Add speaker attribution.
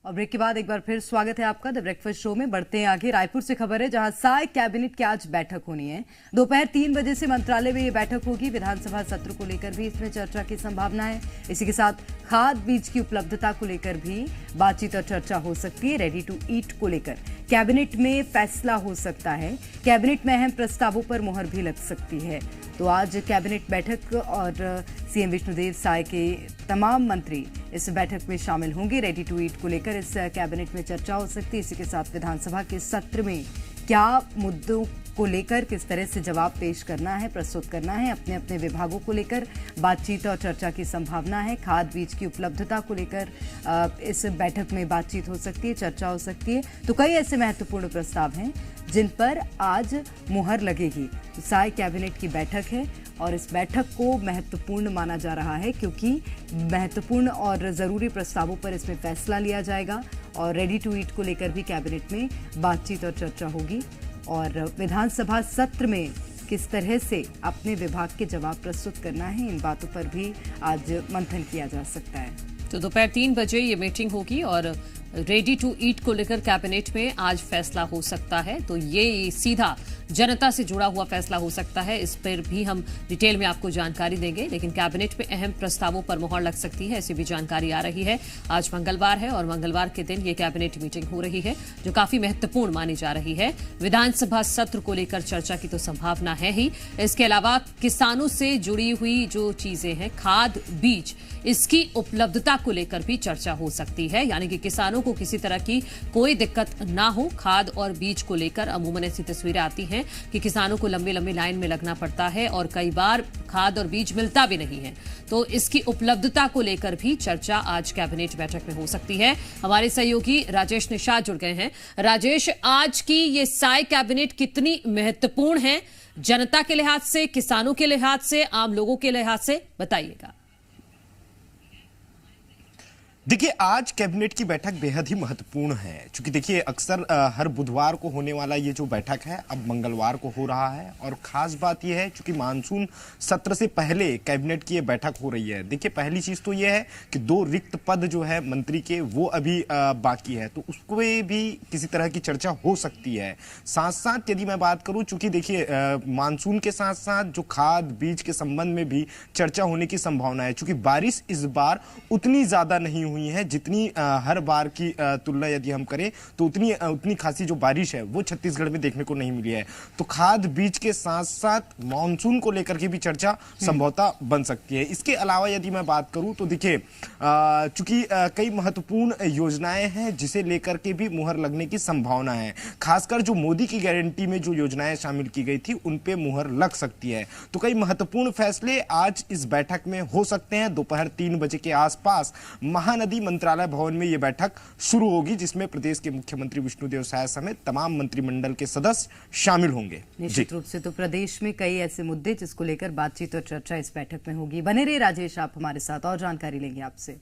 Speaker 1: और ब्रेक के बाद एक बार फिर स्वागत है आपका द ब्रेकफास्ट शो में। बढ़ते हैं आगे। रायपुर से खबर है जहां साय कैबिनेट की आज बैठक होनी है। दोपहर 3 बजे से मंत्रालय में ये बैठक होगी। विधानसभा सत्र को लेकर भी इसमें चर्चा की संभावना है। इसी के साथ खाद बीज की उपलब्धता को लेकर भी बातचीत और चर्चा हो सकती है। रेडी टू ईट को लेकर कैबिनेट में फैसला हो सकता है। कैबिनेट में अहम प्रस्तावों पर मुहर भी लग सकती है। तो आज कैबिनेट बैठक और सीएम विष्णुदेव साय के तमाम मंत्री इस बैठक में शामिल होंगे। रेडी टू ईट को लेकर इस कैबिनेट में चर्चा हो सकती है। इसी के साथ विधानसभा के सत्र में क्या मुद्दों को लेकर किस तरह से जवाब पेश करना है, प्रस्तुत करना है, अपने अपने विभागों को लेकर बातचीत और चर्चा की संभावना है। खाद बीज की उपलब्धता को लेकर इस बैठक में बातचीत हो सकती है, चर्चा हो सकती है। तो कई ऐसे महत्वपूर्ण प्रस्ताव हैं जिन पर आज मुहर लगेगी। तो साय कैबिनेट की बैठक है और इस बैठक को महत्वपूर्ण माना जा रहा है क्योंकि महत्वपूर्ण और ज़रूरी प्रस्तावों पर इसमें फैसला लिया जाएगा। और रेडी टू ईट को लेकर भी कैबिनेट में बातचीत और चर्चा होगी। और विधानसभा सत्र में किस तरह से अपने विभाग के जवाब प्रस्तुत करना है, इन बातों पर भी आज मंथन किया जा सकता है।
Speaker 2: तो दोपहर 3 बजे ये मीटिंग होगी और रेडी टू ईट को लेकर कैबिनेट में आज फैसला हो सकता है। तो ये सीधा जनता से जुड़ा हुआ फैसला हो सकता है। इस पर भी हम डिटेल में आपको जानकारी देंगे। लेकिन कैबिनेट में अहम प्रस्तावों पर मुहर लग सकती है, ऐसी भी जानकारी आ रही है। आज मंगलवार है और मंगलवार के दिन ये कैबिनेट मीटिंग हो रही है जो काफी महत्वपूर्ण मानी जा रही है। विधानसभा सत्र को लेकर चर्चा की तो संभावना है ही। इसके अलावा किसानों से जुड़ी हुई जो चीजें हैं, खाद बीज, इसकी उपलब्धता को लेकर भी चर्चा हो सकती है। यानी कि किसानों को किसी तरह की कोई दिक्कत ना हो। खाद और बीज को लेकर अमूमन ऐसी तस्वीरें आती हैं कि किसानों को लंबी लंबी लाइन में लगना पड़ता है और कई बार खाद और बीज मिलता भी नहीं है। तो इसकी उपलब्धता को लेकर भी चर्चा आज कैबिनेट बैठक में हो सकती है। हमारे सहयोगी राजेश निषाद जुड़ गए हैं। राजेश, आज की ये साय कैबिनेट कितनी महत्वपूर्ण है जनता के लिहाज से, किसानों के लिहाज से, आम लोगों के लिहाज से, बताइएगा।
Speaker 3: देखिए, आज कैबिनेट की बैठक बेहद ही महत्वपूर्ण है क्योंकि देखिए अक्सर हर बुधवार को होने वाला ये जो बैठक है अब मंगलवार को हो रहा है। और खास बात ये है क्योंकि मानसून सत्र से पहले कैबिनेट की ये बैठक हो रही है। देखिए, पहली चीज तो ये है कि 2 रिक्त पद जो है मंत्री के वो अभी बाकी है, तो उसको भी किसी तरह की चर्चा हो सकती है। साथ साथ यदि मैं बात करूं, चूंकि देखिए मानसून के साथ साथ जो खाद बीज के संबंध में भी चर्चा होने की संभावना है। चूंकि बारिश इस बार उतनी ज्यादा नहीं हुई है जितनी हर बार की तुलना यदि हम करें तो उतनी खासी जो बारिश है वो छत्तीसगढ़ में देखने को नहीं मिली है। तो खाद बीज के साथ साथ मानसून को लेकर के भी चर्चा संभवतः बन सकती है। इसके अलावा यदि मैं बात करूं तो देखिए चूंकि कई महत्वपूर्ण योजनाएं हैं जिसे लेकर के भी मुहर लगने की संभावना है। खासकर जो मोदी की गारंटी में जो योजनाएं शामिल की गई थी उन पे मुहर लग सकती है। तो कई महत्वपूर्ण फैसले आज इस बैठक में हो सकते हैं। दोपहर 3 बजे के आसपास महानदी मंत्रालय भवन में यह बैठक शुरू होगी जिसमें प्रदेश के मुख्यमंत्री विष्णुदेव साय समेत तमाम मंत्रिमंडल के सदस्य शामिल होंगे।
Speaker 1: निश्चित रूप से तो प्रदेश में कई ऐसे मुद्दे जिसको लेकर बातचीत और चर्चा इस बैठक में होगी। बने रहिए राजेश, आप हमारे साथ और जानकारी लेंगे आपसे।